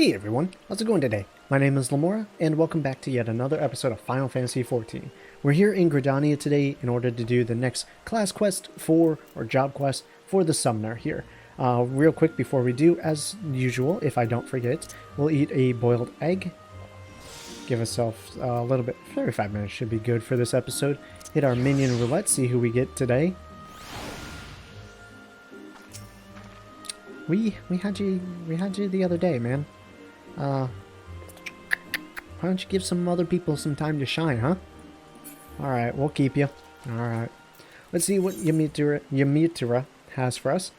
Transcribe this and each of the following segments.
Hey everyone, how's it going today? My name is Lamora, and welcome back to yet another episode of Final Fantasy XIV. We're here in Gridania today in order to do the next class quest or job quest for the Summoner here. Real quick before we do, as usual, if I don't forget, we'll eat a boiled egg. Give ourselves a little bit, 35 minutes should be good for this episode. Hit our minion roulette, see who we get today. We had you the other day, man. Why don't you give some other people some time to shine, huh? Alright, we'll keep you. Alright. Let's see what Yamitra has for us.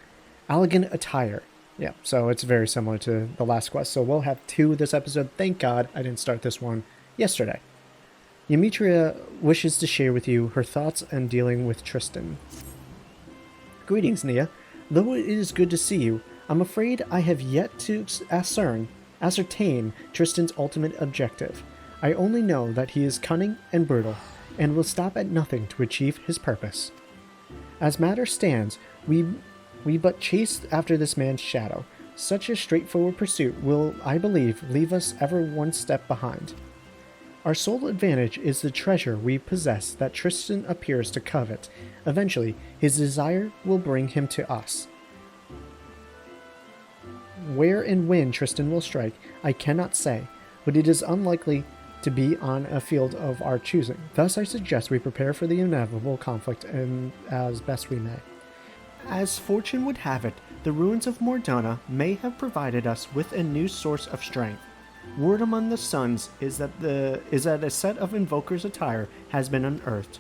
Allagan Attire. Yeah, so it's very similar to the last quest. So we'll have two this episode. Thank God I didn't start this one yesterday. Yamitra wishes to share with you her thoughts on dealing with Tristan. Greetings, Nia. Though it is good to see you, I'm afraid I have yet to ascertain Tristan's ultimate objective. I only know that he is cunning and brutal, and will stop at nothing to achieve his purpose. As matter stands, we but chase after this man's shadow. Such a straightforward pursuit will, I believe, leave us ever one step behind. Our sole advantage is the treasure we possess that Tristan appears to covet. Eventually, his desire will bring him to us. Where and when Tristan will strike, I cannot say, but it is unlikely to be on a field of our choosing. Thus, I suggest we prepare for the inevitable conflict and as best we may. As fortune would have it, the ruins of Mordona may have provided us with a new source of strength. Word among the Suns is that a set of Invoker's attire has been unearthed.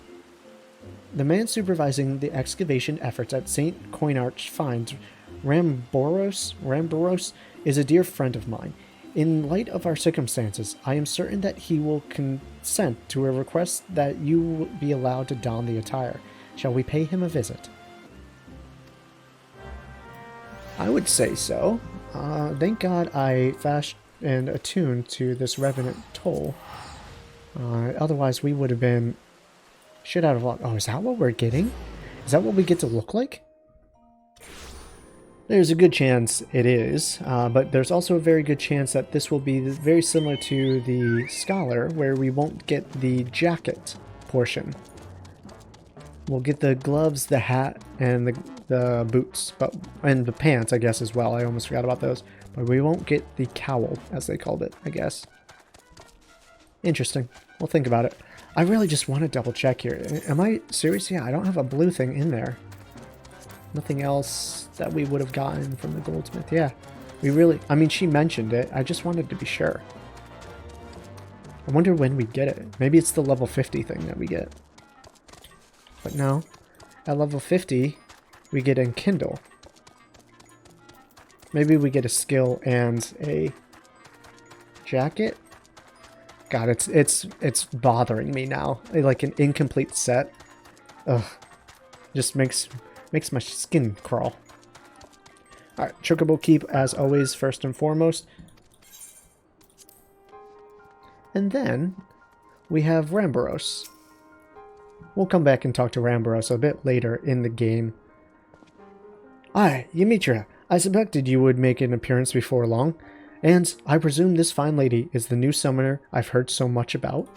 The man supervising the excavation efforts at St. Coinarch finds Ramboros is a dear friend of mine. In light of our circumstances, I am certain that he will consent to a request that you be allowed to don the attire. Shall we pay him a visit? I would say so. Thank God I fast and attuned to this Revenant toll. Otherwise, we would have been shit out of luck. Oh, is that what we're getting? Is that what we get to look like? There's a good chance it is, but there's also a very good chance that this will be very similar to the Scholar, where we won't get the jacket portion. We'll get the gloves, the hat, and the boots, and the pants, I guess, as well. I almost forgot about those. But we won't get the cowl, as they called it, I guess. Interesting. We'll think about it. I really just want to double check here. Am I serious? Yeah, I don't have a blue thing in there. Nothing else that we would have gotten from the goldsmith. Yeah, we really... I mean, she mentioned it. I just wanted to be sure. I wonder when we get it. Maybe it's the level 50 thing that we get. But no. At level 50, we get Enkindle. Maybe we get a skill and a jacket. God, it's bothering me now. Like an incomplete set. Ugh. Just makes my skin crawl. Alright, Chocobo Keep, as always, first and foremost. And then we have Ramboros. We'll come back and talk to Ramboros a bit later in the game. Aye, Yamitra. I suspected you would make an appearance before long, and I presume this fine lady is the new summoner I've heard so much about?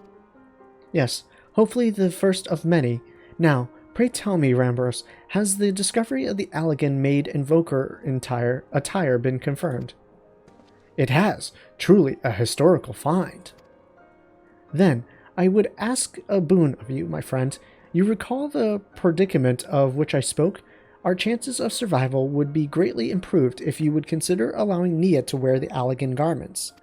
Yes, hopefully the first of many. Now, pray tell me, Ramboros, has the discovery of the Allagan made Invoker attire been confirmed? It has. Truly a historical find. Then, I would ask a boon of you, my friend. You recall the predicament of which I spoke? Our chances of survival would be greatly improved if you would consider allowing Nia to wear the Allagan garments.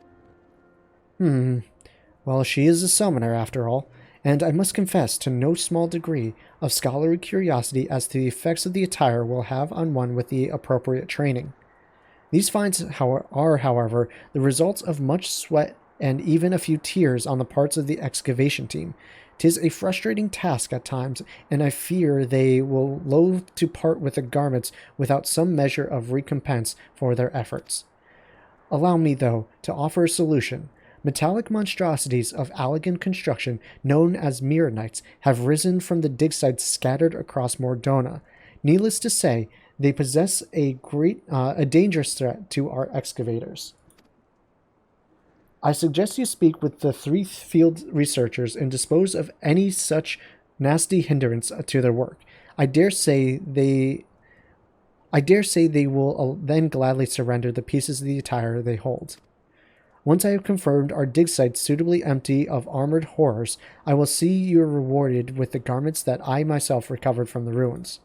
Well, she is a summoner after all, and I must confess to no small degree of scholarly curiosity as to the effects of the attire will have on one with the appropriate training. These finds are, however, the results of much sweat and even a few tears on the parts of the excavation team. 'Tis a frustrating task at times, and I fear they will loathe to part with the garments without some measure of recompense for their efforts. Allow me, though, to offer a solution. Metallic monstrosities of Allagan construction, known as Mirror-Knights, have risen from the dig sites scattered across Mordona. Needless to say, they possess a dangerous threat to our excavators. I suggest you speak with the 3 field researchers and dispose of any such nasty hindrance to their work. I dare say they will then gladly surrender the pieces of the attire they hold. Once I have confirmed our dig site suitably empty of armored horrors, I will see you rewarded with the garments that I myself recovered from the ruins.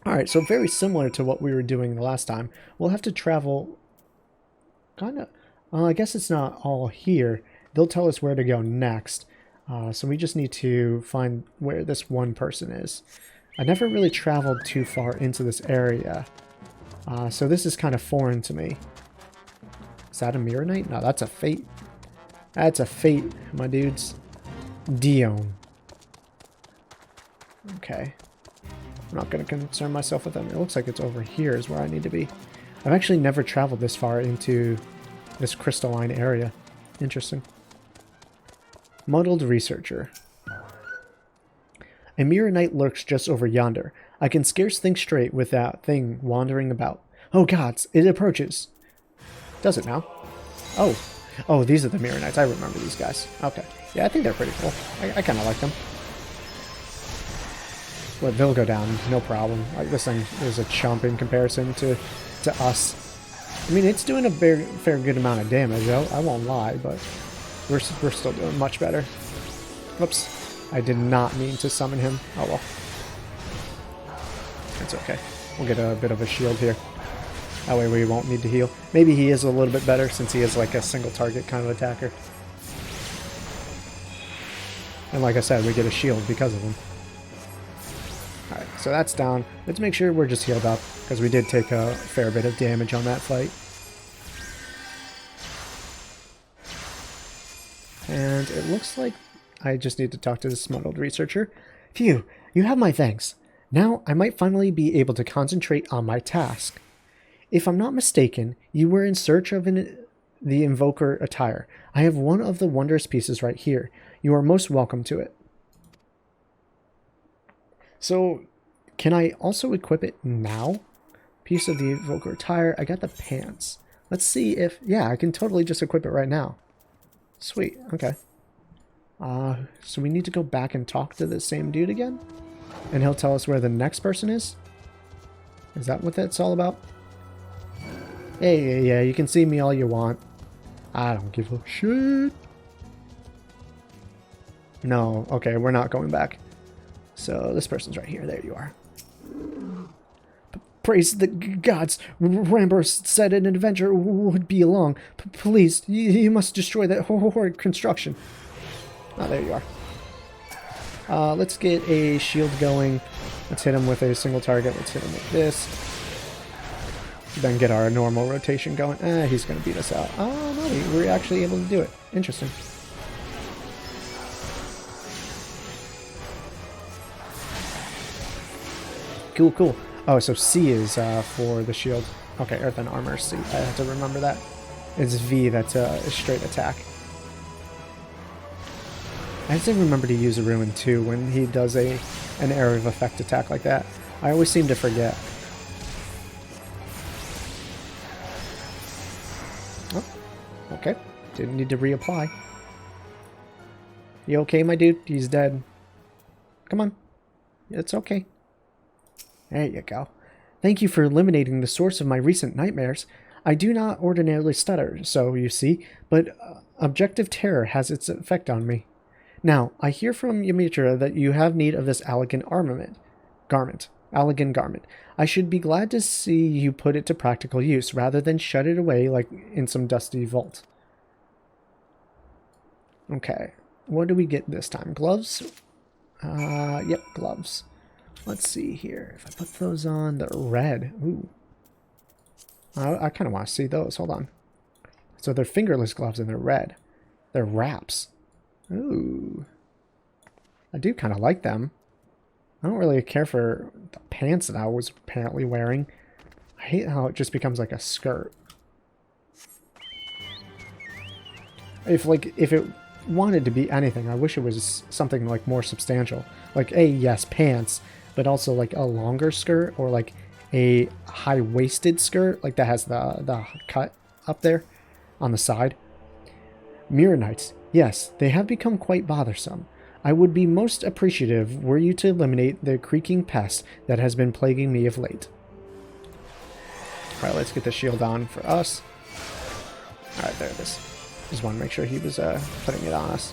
Alright, so very similar to what we were doing the last time. We'll have to travel kind of... I guess it's not all here. They'll tell us where to go next. So we just need to find where this one person is. I never really traveled too far into this area. So this is kind of foreign to me. Is that a Mirror Knight? No, that's a Fate. That's a Fate, my dudes. Dion. Okay. I'm not going to concern myself with them. It looks like it's over here is where I need to be. I've actually never traveled this far into this crystalline area. Interesting. Muddled Researcher. A Mirror Knight lurks just over yonder. I can scarce think straight with that thing wandering about. Oh gods, it approaches. Does it now? Oh. Oh, these are the Mirror Knights. I remember these guys. Okay. Yeah, I think they're pretty cool. I kind of like them. But they'll go down, no problem. Like, this thing is a chump in comparison to us. I mean, it's doing a fair good amount of damage, I won't lie, but we're still doing much better. Whoops. I did not mean to summon him. Oh well. It's okay. We'll get a bit of a shield here. That way we won't need to heal. Maybe he is a little bit better since he is like a single target kind of attacker. And like I said, we get a shield because of him. Alright, so that's down. Let's make sure we're just healed up, because we did take a fair bit of damage on that fight. And it looks like I just need to talk to this Muddled Researcher. Phew, you have my thanks. Now I might finally be able to concentrate on my task. If I'm not mistaken, you were in search of the Invoker attire. I have one of the wondrous pieces right here. You are most welcome to it. So, can I also equip it now? Piece of the Invoker attire. I got the pants. Let's see if... Yeah, I can totally just equip it right now. Sweet, okay. So we need to go back and talk to the same dude again? And he'll tell us where the next person is? Is that what that's all about? Hey, yeah, you can see me all you want. I don't give a shit. No, okay, we're not going back. So this person's right here. There you are. Praise the gods. Rambur said an adventure would be along. Please, you must destroy that horrid construction. Oh, there you are. Let's get a shield going. Let's hit him with a single target. Let's hit him with this. Then get our normal rotation going. He's going to beat us out. Oh, no, we're actually able to do it. Interesting. Cool, cool. Oh, so C is for the shield. Okay, Earth and Armor C. I have to remember that. It's V that's a straight attack. I have to remember to use a Ruin too when he does an area of effect attack like that. I always seem to forget. Oh, okay. Didn't need to reapply. You okay, my dude? He's dead. Come on. It's okay. There you go. Thank you for eliminating the source of my recent nightmares. I do not ordinarily stutter, so you see, but objective terror has its effect on me. Now, I hear from Yamitra that you have need of this elegant garment. I should be glad to see you put it to practical use, rather than shut it away like in some dusty vault. Okay, what do we get this time? Gloves? Yep, gloves. Let's see here. If I put those on, they're red. Ooh. I kind of want to see those. Hold on. So they're fingerless gloves and they're red. They're wraps. Ooh. I do kind of like them. I don't really care for the pants that I was apparently wearing. I hate how it just becomes like a skirt. If it wanted to be anything, I wish it was something like more substantial. Like, yes, pants, but also like a longer skirt or like a high-waisted skirt, like that has the cut up there. on the side. Mirror Knights. Yes, they have become quite bothersome. I would be most appreciative were you to eliminate the creaking pest that has been plaguing me of late. Alright, let's get the shield on for us. Alright, there it is. Just want to make sure he was putting it on us.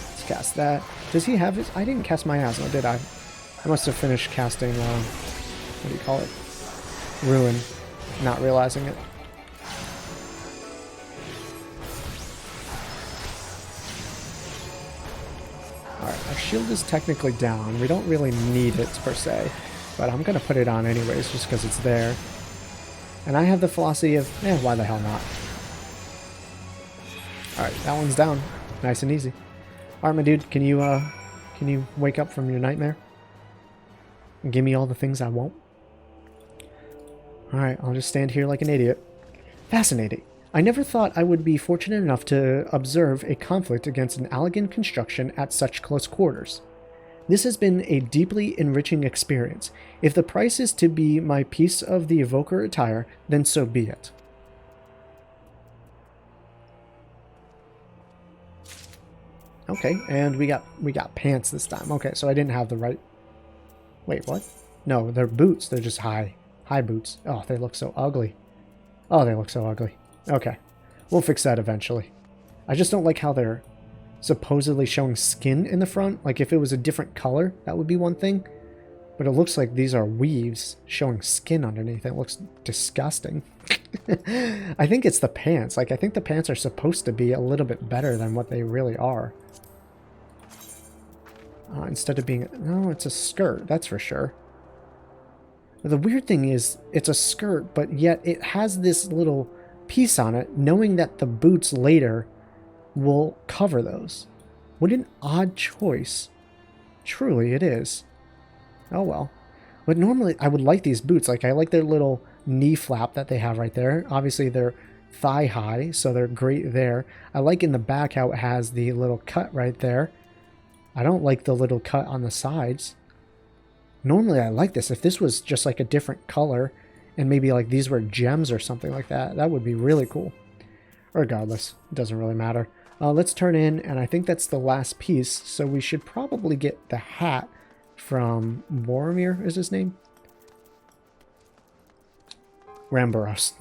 Let's cast that. Does he have his... I didn't cast Miasma, did I? I must have finished casting, what do you call it? Ruin. Not realizing it. Alright, our shield is technically down. We don't really need it, per se. But I'm going to put it on anyways, just because it's there. And I have the philosophy of, why the hell not? Alright, that one's down. Nice and easy. Alright, my dude, can you wake up from your nightmare? And give me all the things I want? Alright, I'll just stand here like an idiot. Fascinating. I never thought I would be fortunate enough to observe a conflict against an elegant construction at such close quarters. This has been a deeply enriching experience. If the price is to be my piece of the evoker attire, then so be it. Okay, and we got pants this time. Okay, so I didn't have the right... Wait, what? No, they're boots. They're just high boots. Oh, they look so ugly. Oh, they look so ugly. Okay, we'll fix that eventually. I just don't like how they're supposedly showing skin in the front. Like, if it was a different color, that would be one thing. But it looks like these are weaves showing skin underneath. It looks disgusting. I think it's the pants. Like, I think the pants are supposed to be a little bit better than what they really are. Instead of being... No, it's a skirt, that's for sure. The weird thing is, it's a skirt, but yet it has this little piece on it, knowing that the boots later will cover those. What an odd choice. Truly, it is. Oh well. But normally, I would like these boots. Like, I like their little knee flap that they have right there. Obviously, they're thigh high, so they're great there. I like in the back how it has the little cut right there. I don't like the little cut on the sides. Normally, I like this. If this was just like a different color, and maybe like these were gems or something like that, that would be really cool. Regardless, it doesn't really matter. Let's turn in, and I think that's the last piece, so we should probably get the hat from Boromir, is his name? Ramboros.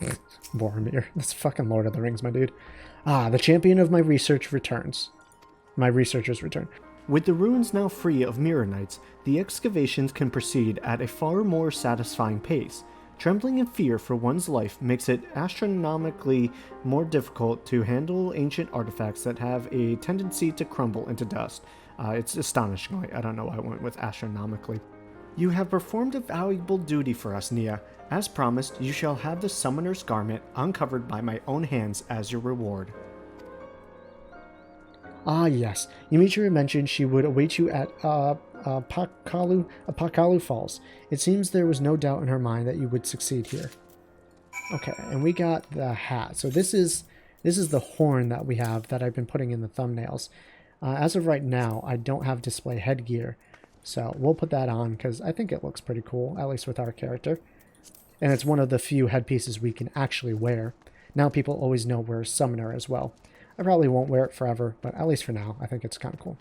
Boromir. That's fucking Lord of the Rings, my dude. The champion of my research returns. My researchers return. With the ruins now free of Mirror Knights, the excavations can proceed at a far more satisfying pace. Trembling in fear for one's life makes it astronomically more difficult to handle ancient artifacts that have a tendency to crumble into dust. It's astonishing. I don't know why I went with astronomically. You have performed a valuable duty for us, Nia. As promised, you shall have the Summoner's Garment uncovered by my own hands as your reward. Ah, yes. Yumitra mentioned she would await you at Pakalu Falls. It seems there was no doubt in her mind that you would succeed here. Okay, and we got the hat. So this is the horn that we have that I've been putting in the thumbnails. As of right now, I don't have display headgear. So we'll put that on because I think it looks pretty cool, at least with our character. And it's one of the few headpieces we can actually wear. Now people always know we're a summoner as well. I probably won't wear it forever, but at least for now, I think it's kind of cool.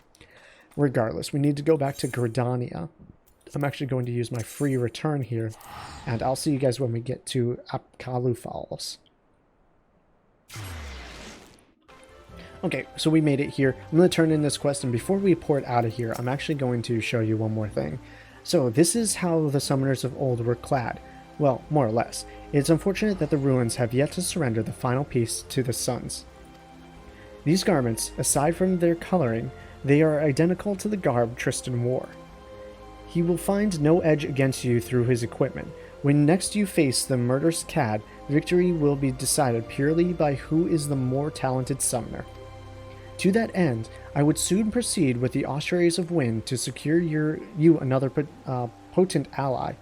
Regardless, we need to go back to Gridania. I'm actually going to use my free return here, and I'll see you guys when we get to Apkalu Falls. Okay, so we made it here. I'm going to turn in this quest, and before we port out of here, I'm actually going to show you one more thing. So this is how the summoners of old were clad. Well, more or less. It's unfortunate that the ruins have yet to surrender the final piece to the Suns. These garments, aside from their coloring, they are identical to the garb Tristan wore. He will find no edge against you through his equipment. When next you face the murderous Cad, victory will be decided purely by who is the more talented summoner. To that end, I would soon proceed with the Ossuaries of Wind to secure you another potent ally,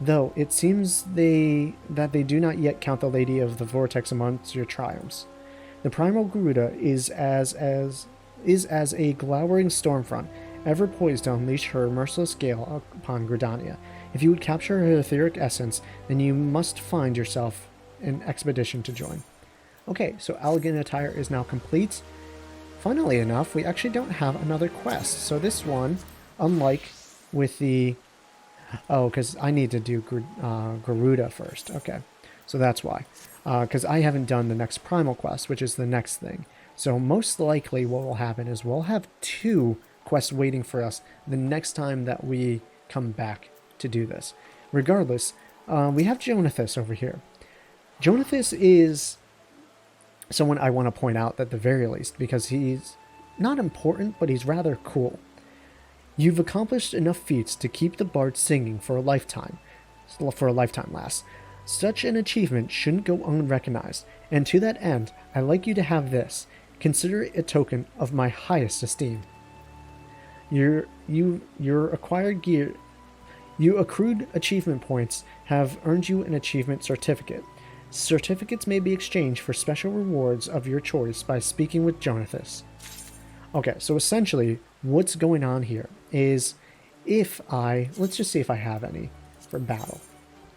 though it seems that they do not yet count the Lady of the Vortex amongst your triumphs. The Primal Garuda is as a glowering stormfront, ever poised to unleash her merciless gale upon Gridania. If you would capture her etheric essence, then you must find yourself an expedition to join. Okay, so Elegant Attire is now complete. Funnily enough, we actually don't have another quest. So this one, unlike with the... Oh, because I need to do Garuda first. Okay, so that's why. Because I haven't done the next Primal quest, which is the next thing. So most likely what will happen is we'll have 2 quests waiting for us the next time that we come back to do this. Regardless, we have Jonathas over here. Jonathas is someone I want to point out at the very least, because he's not important, but he's rather cool. You've accomplished enough feats to keep the bard singing for a lifetime lass. Such an achievement shouldn't go unrecognized, and to that end, I'd like you to have this. Consider it a token of my highest esteem. Your acquired gear, you accrued achievement points have earned you an achievement certificate. Certificates may be exchanged for special rewards of your choice by speaking with Jonathas. Okay, so essentially, what's going on here is let's just see if I have any for battle.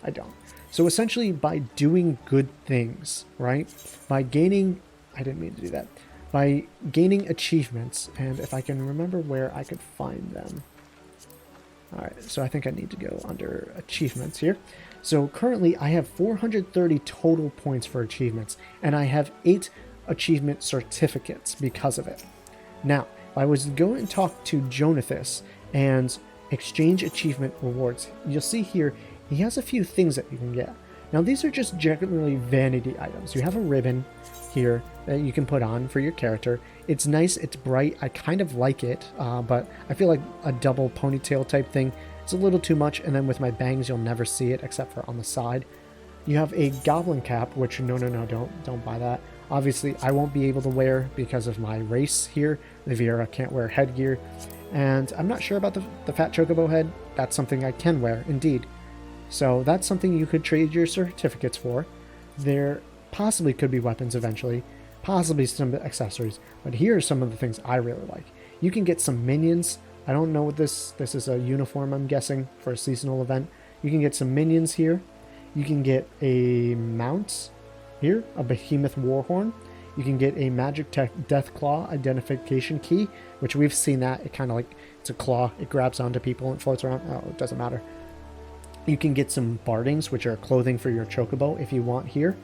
I don't. So essentially, by doing good things, right? By gaining, I didn't mean to do that. By gaining achievements, and if I can remember where I could find them. Alright, so I think I need to go under achievements here. So currently I have 430 total points for achievements, and I have 8 achievement certificates because of it. Now, if I was to go and talk to Jonathas and exchange achievement rewards, you'll see here he has a few things that you can get. Now these are just generally vanity items. You have a ribbon here that you can put on for your character. It's nice, it's bright, I kind of like it, but I feel like a double ponytail type thing, it's a little too much, and then with my bangs you'll never see it except for on the side. You have a goblin cap, which no, don't buy that. Obviously I won't be able to wear because of my race here. Liviera can't wear headgear, and I'm not sure about the fat chocobo head. That's something I can wear, indeed. So that's something you could trade your certificates for. There possibly could be weapons eventually, possibly some accessories, but here are some of the things I really like. You can get some minions. I don't know what this is, a uniform I'm guessing for a seasonal event. You can get some minions here. You can get a mount here, a behemoth warhorn. You can get a magic death claw identification key, which we've seen that. It kind of like, it's a claw, it grabs onto people and floats around. Oh, it doesn't matter. You can get some bardings, which are clothing for your chocobo if you want here.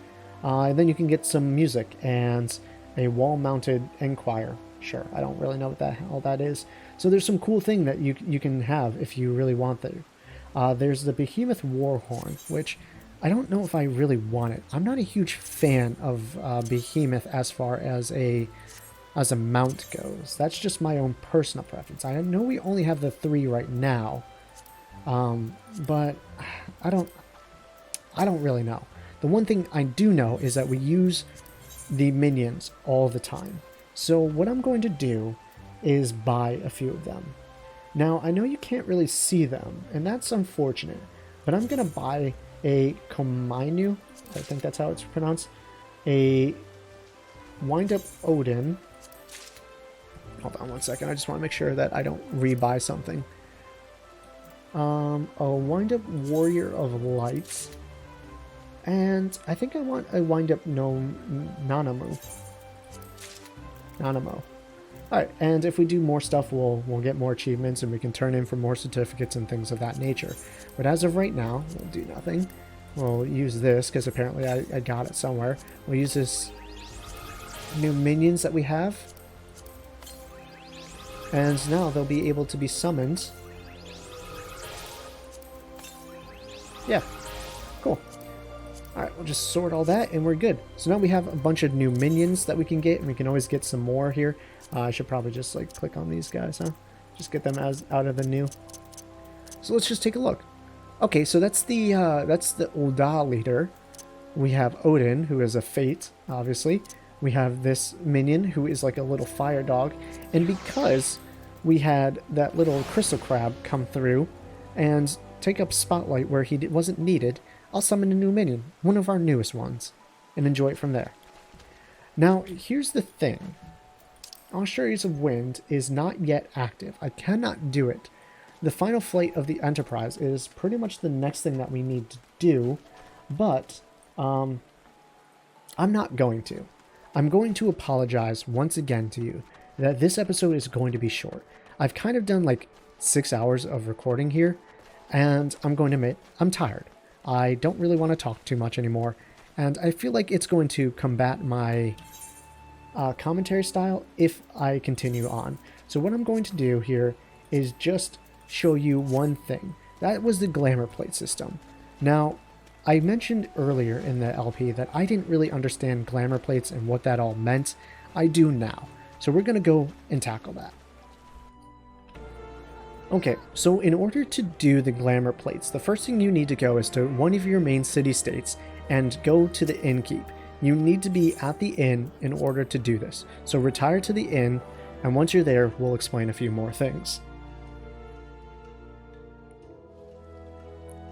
And then you can get some music and a wall-mounted enquire. Sure, I don't really know what all that is. So there's some cool thing that you can have if you really want that. There's the Behemoth Warhorn, which I don't know if I really want it. I'm not a huge fan of Behemoth as far as a mount goes. That's just my own personal preference. I know we only have the 3 right now, but I don't really know. The one thing I do know is that we use the minions all the time. So what I'm going to do is buy a few of them. Now, I know you can't really see them, and that's unfortunate, but I'm going to buy a Komainu, I think that's how it's pronounced, a Wind-Up Odin. Hold on one second, I just want to make sure that I don't re-buy something. A Wind-Up Warrior of Lights, and I think I want a Wind-Up Nanamo. Alright, and if we do more stuff, we'll get more achievements and we can turn in for more certificates and things of that nature. But as of right now, we'll do nothing. We'll use this, because apparently I got it somewhere. We'll use this new minions that we have. And now they'll be able to be summoned. Yeah, cool. Alright, we'll just sort all that and we're good. So now we have a bunch of new minions that we can get, and we can always get some more here. I should probably just like click on these guys, huh? Just get them out of the new. So let's just take a look. Okay, so that's the Ul'dah leader. We have Odin, who is a Fate, obviously. We have this minion, who is like a little fire dog. And because we had that little crystal crab come through and take up spotlight where he wasn't needed, I'll summon a new minion, one of our newest ones, and enjoy it from there. Now, here's the thing. Auspicious of Wind is not yet active. I cannot do it. The final flight of the Enterprise is pretty much the next thing that we need to do, but I'm not going to. I'm going to apologize once again to you that this episode is going to be short. I've kind of done like 6 hours of recording here, and I'm going to admit I'm tired. I don't really want to talk too much anymore, and I feel like it's going to combat my commentary style if I continue on. So what I'm going to do here is just show you one thing. That was the glamour plate system. Now, I mentioned earlier in the LP that I didn't really understand glamour plates and what that all meant. I do now. So we're going to go and tackle that. Okay, so in order to do the glamour plates, the first thing you need to go is to one of your main city-states and go to the innkeep. You need to be at the inn in order to do this. So retire to the inn, and once you're there, we'll explain a few more things.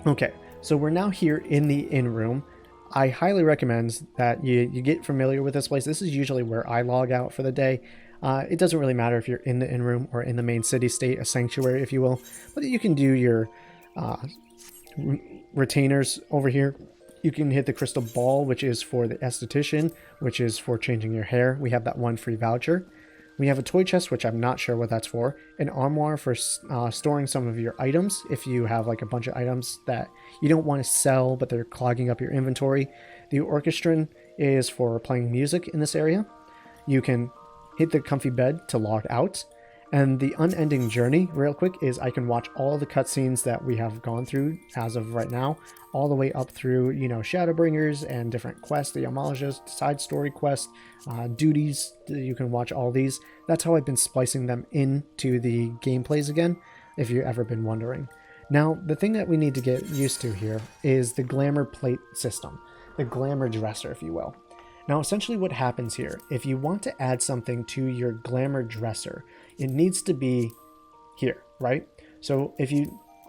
Okay, so we're now here in the inn room. I highly recommend that you get familiar with this place. This is usually where I log out for the day. It doesn't really matter if you're in the inn room or in the main city state, a sanctuary, if you will. But you can do your retainers over here. You can hit the crystal ball, which is for the esthetician, which is for changing your hair. We have that one free voucher. We have a toy chest, which I'm not sure what that's for. An armoire for storing some of your items. If you have like a bunch of items that you don't want to sell, but they're clogging up your inventory. The orchestrion is for playing music in this area. You can hit the comfy bed to log out. And the unending journey, real quick, is I can watch all the cutscenes that we have gone through as of right now, all the way up through, you know, Shadowbringers and different quests, the Yamalajas, side story quests, duties. You can watch all these. That's how I've been splicing them into the gameplays again, if you've ever been wondering. Now, the thing that we need to get used to here is the glamour plate system, the glamour dresser, if you will. Now, essentially what happens here, if you want to add something to your glamour dresser, it needs to be here, right? So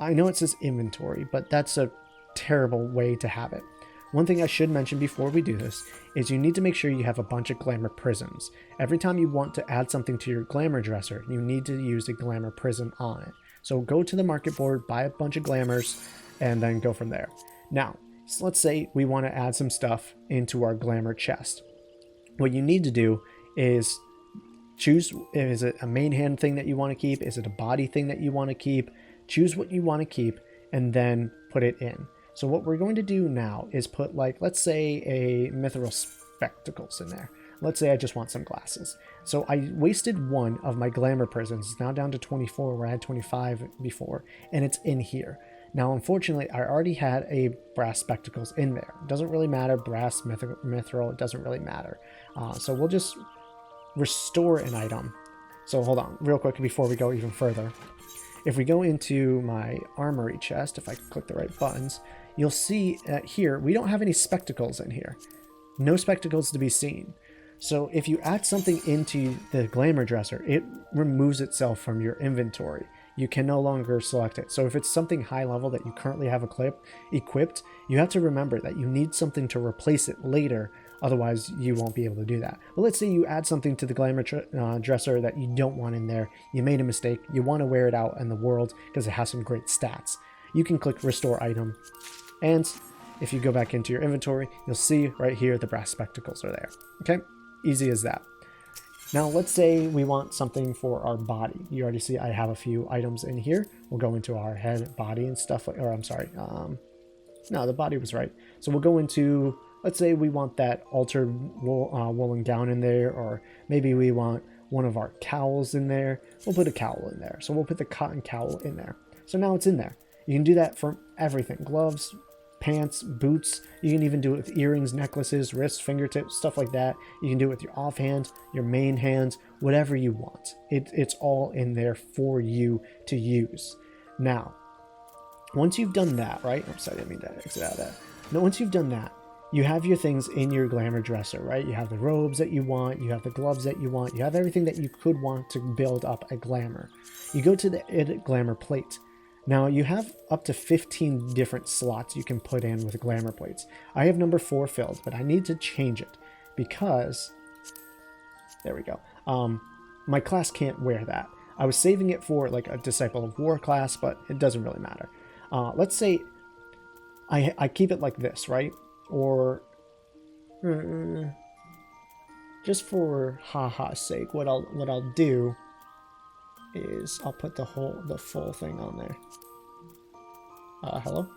I know it says inventory, but that's a terrible way to have it. One thing I should mention before we do this is you need to make sure you have a bunch of glamour prisms. Every time you want to add something to your glamour dresser, you need to use a glamour prism on it. So go to the market board, buy a bunch of glamours, and then go from there. Now, so let's say we want to add some stuff into our glamour chest. What you need to do is choose, is it a main hand thing that you want to keep? Is it a body thing that you want to keep? Choose what you want to keep and then put it in. So what we're going to do now is put, like, let's say a mithril spectacles in there. Let's say I just want some glasses. So I wasted one of my glamour prisms. It's now down to 24 where I had 25 before, and it's in here. Now, unfortunately, I already had a brass spectacles in there. It doesn't really matter, brass, mithril, it doesn't really matter. So we'll just restore an item. So hold on, real quick before we go even further. If we go into my armory chest, if I click the right buttons, you'll see here, we don't have any spectacles in here. No spectacles to be seen. So if you add something into the glamour dresser, it removes itself from your inventory. You can no longer select it. So if it's something high level that you currently have equipped, you have to remember that you need something to replace it later. Otherwise, you won't be able to do that. Well, let's say you add something to the glamour dresser that you don't want in there. You made a mistake. You want to wear it out in the world because it has some great stats. You can click restore item. And if you go back into your inventory, you'll see right here the brass spectacles are there. Okay, easy as that. Now, let's say we want something for our body. You already see I have a few items in here. We'll go into our head, body, and stuff. Or I'm sorry. No, the body was right. So we'll go into, let's say we want that altered woolen gown in there, or maybe we want one of our cowls in there. We'll put a cowl in there. So we'll put the cotton cowl in there. So now it's in there. You can do that for everything. Gloves, pants, boots. You can even do it with earrings, necklaces, wrists, fingertips, stuff like that. You can do it with your offhand, your main hands, whatever you want. It's all in there for you to use. Now, once you've done that, right? I'm sorry, I didn't mean to exit out of that. Now, once you've done that, you have your things in your glamour dresser, right? You have the robes that you want, you have the gloves that you want, you have everything that you could want to build up a glamour. You go to the edit glamour plate. Now, you have up to 15 different slots you can put in with glamour plates. I have number 4 filled, but I need to change it because, there we go, my class can't wear that. I was saving it for like a Disciple of War class, but it doesn't really matter. Let's say I keep it like this, right? Or Just for haha's sake, what I'll do is I'll put the full thing on there. Hello?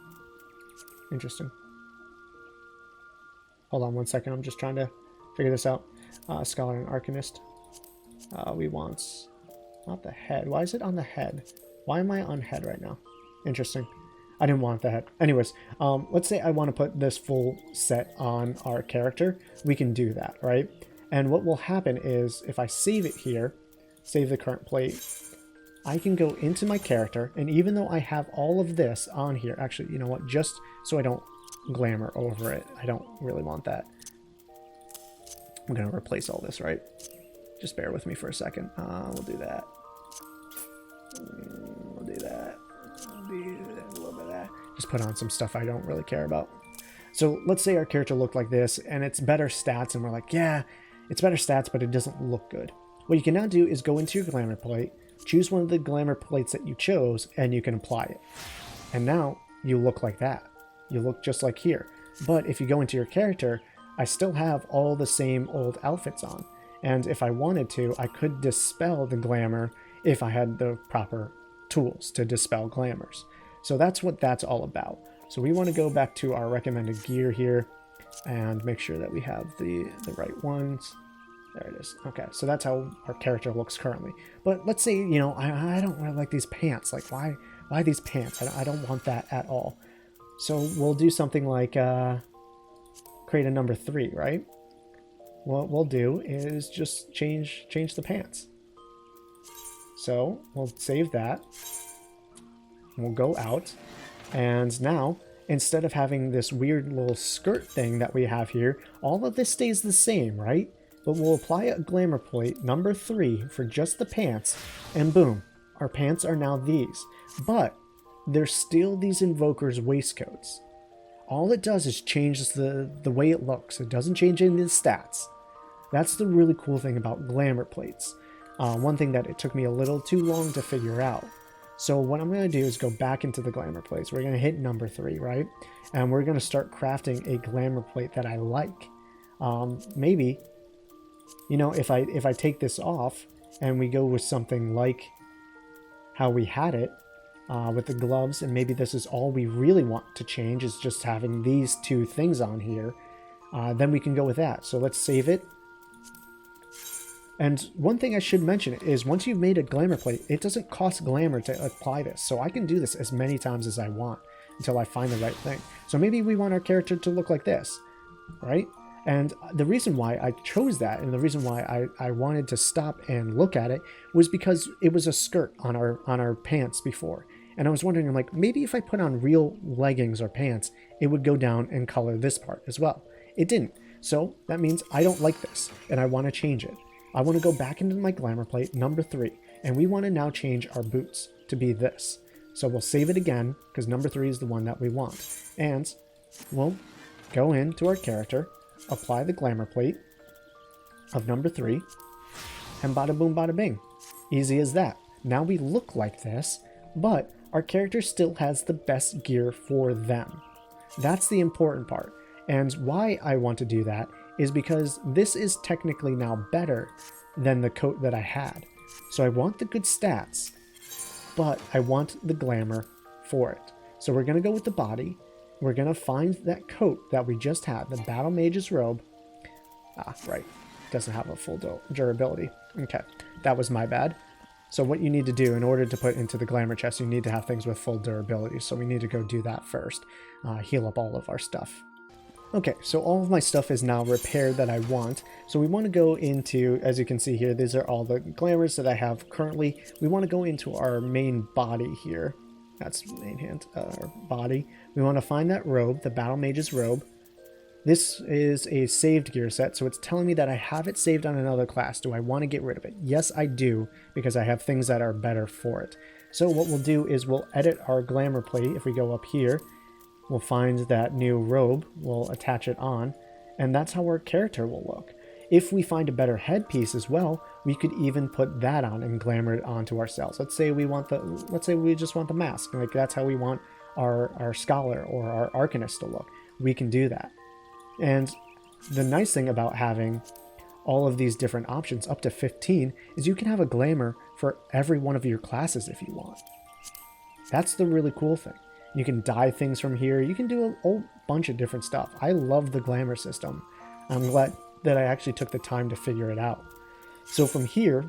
Interesting. Hold on 1 second, I'm just trying to figure this out. Scholar and Arcanist. We want... not the head. Why is it on the head? Why am I on head right now? Interesting. I didn't want the head. Anyways, let's say I want to put this full set on our character. We can do that, right? And what will happen is, if I save it here, save the current plate, I can go into my character, and even though I have all of this on here, actually, you know what, just so I don't glamour over it, I don't really want that. I'm going to replace all this, right? Just bear with me for a second. We'll do that. We'll do that. We'll do a little bit of that. Just put on some stuff I don't really care about. So let's say our character looked like this, and it's better stats, and we're like, yeah, it's better stats, but it doesn't look good. What you can now do is go into your glamour plate, choose one of the glamour plates that you chose, and you can apply it. And now you look like that. You look just like here. But if you go into your character, I still have all the same old outfits on. And if I wanted to, I could dispel the glamour if I had the proper tools to dispel glamours. So that's what that's all about. So we want to go back to our recommended gear here and make sure that we have the right ones. There it is. Okay, so that's how our character looks currently. But let's say, you know, I don't really like these pants. Like, why these pants? I don't want that at all. So we'll do something like create a number 3, right? What we'll do is just change the pants. So we'll save that. We'll go out. And now, instead of having this weird little skirt thing that we have here, all of this stays the same, right? But we'll apply a glamour plate, number 3, for just the pants, and boom, our pants are now these. But there's still these Invoker's waistcoats. All it does is change the way it looks. It doesn't change any of the stats. That's the really cool thing about glamour plates. One thing that it took me a little too long to figure out. So what I'm going to do is go back into the glamour plates. We're going to hit number 3, right? And we're going to start crafting a glamour plate that I like. Maybe, you know, if I take this off and we go with something like how we had it with the gloves, and maybe this is all we really want to change is just having these 2 things on here, then we can go with that. So let's save it. And one thing I should mention is once you've made a glamour plate, it doesn't cost glamour to apply this. So I can do this as many times as I want until I find the right thing. So maybe we want our character to look like this, right? And the reason why I chose that, and the reason why I wanted to stop and look at it, was because it was a skirt on our pants before. And I was wondering, I'm like, maybe if I put on real leggings or pants, it would go down and color this part as well. It didn't. So that means I don't like this, and I want to change it. I want to go back into my glamour plate, number 3, and we want to now change our boots to be this. So we'll save it again, because number 3 is the one that we want. And we'll go into our character, apply the glamour plate of number 3, and bada boom bada bing. Easy as that. Now we look like this, but our character still has the best gear for them. That's the important part. And why I want to do that is because this is technically now better than the coat that I had. So I want the good stats, but I want the glamour for it. So we're going to go with the body. We're going to find that coat that we just had, the Battle Mage's robe. Ah, right. Doesn't have a full durability. Okay, that was my bad. So what you need to do in order to put into the glamour chest, you need to have things with full durability. So we need to go do that first. Heal up all of our stuff. Okay, so all of my stuff is now repaired that I want. So we want to go into, as you can see here, these are all the glamours that I have currently. We want to go into our main body here. That's main hand, our body. We want to find that robe, the Battle Mage's robe. This is a saved gear set, so it's telling me that I have it saved on another class. Do I want to get rid of it? Yes, I do, because I have things that are better for it. So what we'll do is we'll edit our glamour plate. If we go up here, we'll find that new robe, we'll attach it on, and that's how our character will look. If we find a better headpiece as well, we could even put that on and glamour it onto ourselves. Let's say we just want the mask, like that's how we want our scholar or our arcanist to look. We can do that. And the nice thing about having all of these different options, up to 15, is you can have a glamour for every one of your classes if you want. That's the really cool thing. You can dye things from here. You can do a whole bunch of different stuff. I love the glamour system. I'm glad that I actually took the time to figure it out. So from here,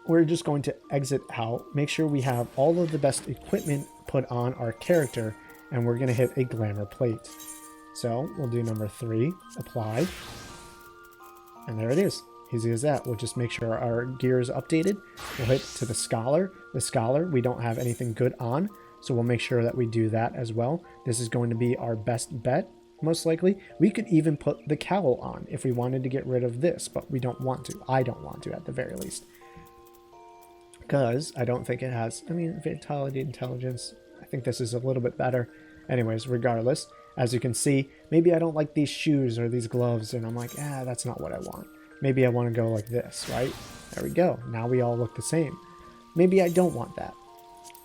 we're just going to exit out, make sure we have all of the best equipment put on our character, and we're going to hit a glamour plate. So we'll do number 3, apply. And there it is. Easy as that. We'll just make sure our gear is updated. We'll hit to the scholar. The scholar, we don't have anything good on, so we'll make sure that we do that as well. This is going to be our best bet, most likely. We could even put the cowl on if we wanted to get rid of this, but we don't want to. I don't want to, at the very least. Because I don't think it has, I mean, vitality, intelligence. I think this is a little bit better. Anyways, regardless, as you can see, maybe I don't like these shoes or these gloves, and I'm like, that's not what I want. Maybe I want to go like this, right? There we go. Now we all look the same. Maybe I don't want that.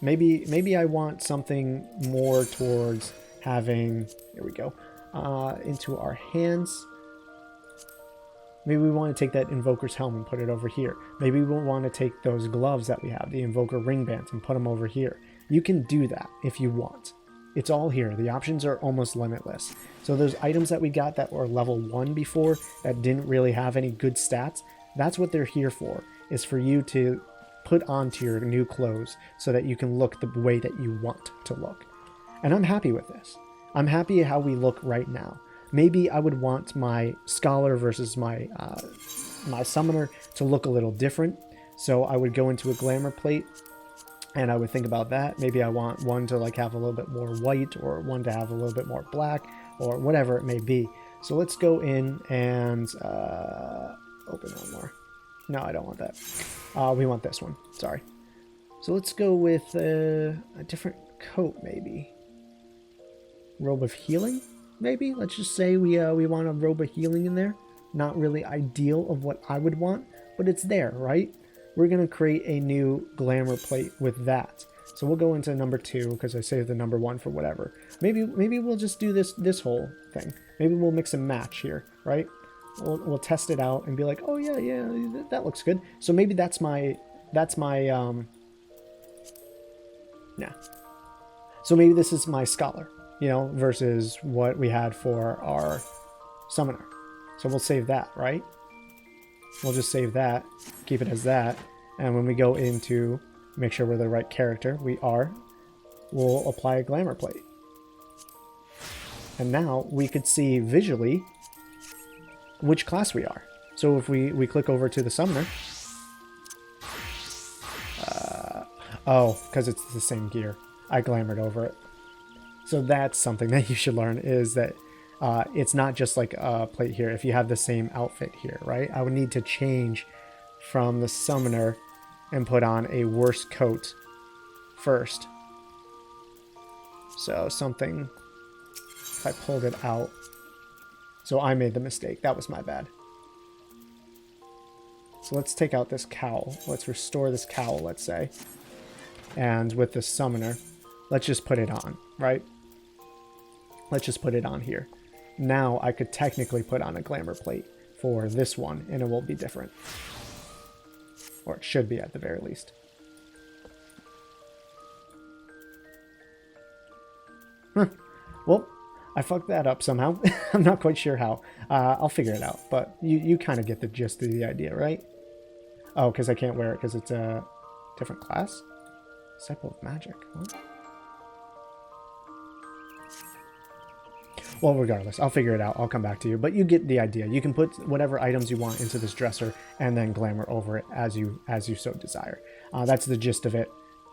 Maybe I want something more towards having, there we go, into our hands. Maybe we want to take that Invoker's Helm and put it over here. Maybe we want to take those gloves that we have, the Invoker Ring Bands, and put them over here. You can do that if you want. It's all here. The options are almost limitless. So those items that we got that were level 1 before, that didn't really have any good stats, that's what they're here for, is for you to put onto your new clothes so that you can look the way that you want to look. And I'm happy with this. I'm happy how we look right now. Maybe I would want my scholar versus my my summoner to look a little different. So I would go into a glamour plate and I would think about that. Maybe I want one to like have a little bit more white, or one to have a little bit more black, or whatever it may be. So let's go in and open one more. No, I don't want that. We want this one. Sorry. So let's go with a different coat, maybe. Robe of healing, maybe. Let's just say we want a robe of healing in there. Not really ideal of what I would want, but it's there, right? We're gonna create a new glamour plate with that. So we'll go into number 2 because I saved the number 1 for whatever. Maybe we'll just do this whole thing. Maybe we'll mix and match here, right? We'll test it out and be like, oh yeah, that looks good. So maybe that's my yeah. So maybe this is my scholar, you know, versus what we had for our summoner. So we'll save that, right? We'll just save that, keep it as that, and when we go into make sure we're the right character, we'll apply a glamour plate. And now we could see visually which class we are. So if we click over to the summoner, oh, because it's the same gear. I glamored over it. So that's something that you should learn, is that it's not just like a plate here. If you have the same outfit here, right? I would need to change from the summoner and put on a worse coat first. So something, if I pulled it out. So I made the mistake. That was my bad. So let's take out this cowl. Let's restore this cowl, let's say. And with the summoner, let's just put it on, right? Let's just put it on here. Now I could technically put on a glamour plate for this one, and it will be different. Or it should be at the very least. Huh. Well, I fucked that up somehow. I'm not quite sure how. I'll figure it out, but you kind of get the gist of the idea, right? Oh, because I can't wear it because it's a different class? Disciple of Magic. What? Well, regardless, I'll figure it out. I'll come back to you, but you get the idea. You can put whatever items you want into this dresser and then glamour over it as you so desire. That's the gist of it,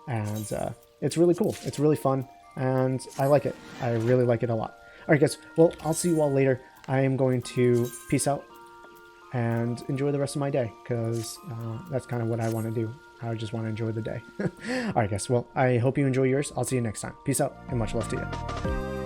and it's really cool. It's really fun, and I like it. I really like it a lot. All right, guys. Well, I'll see you all later. I am going to peace out and enjoy the rest of my day, because that's kind of what I want to do. I just want to enjoy the day. All right, guys. Well, I hope you enjoy yours. I'll see you next time. Peace out, and much love to you.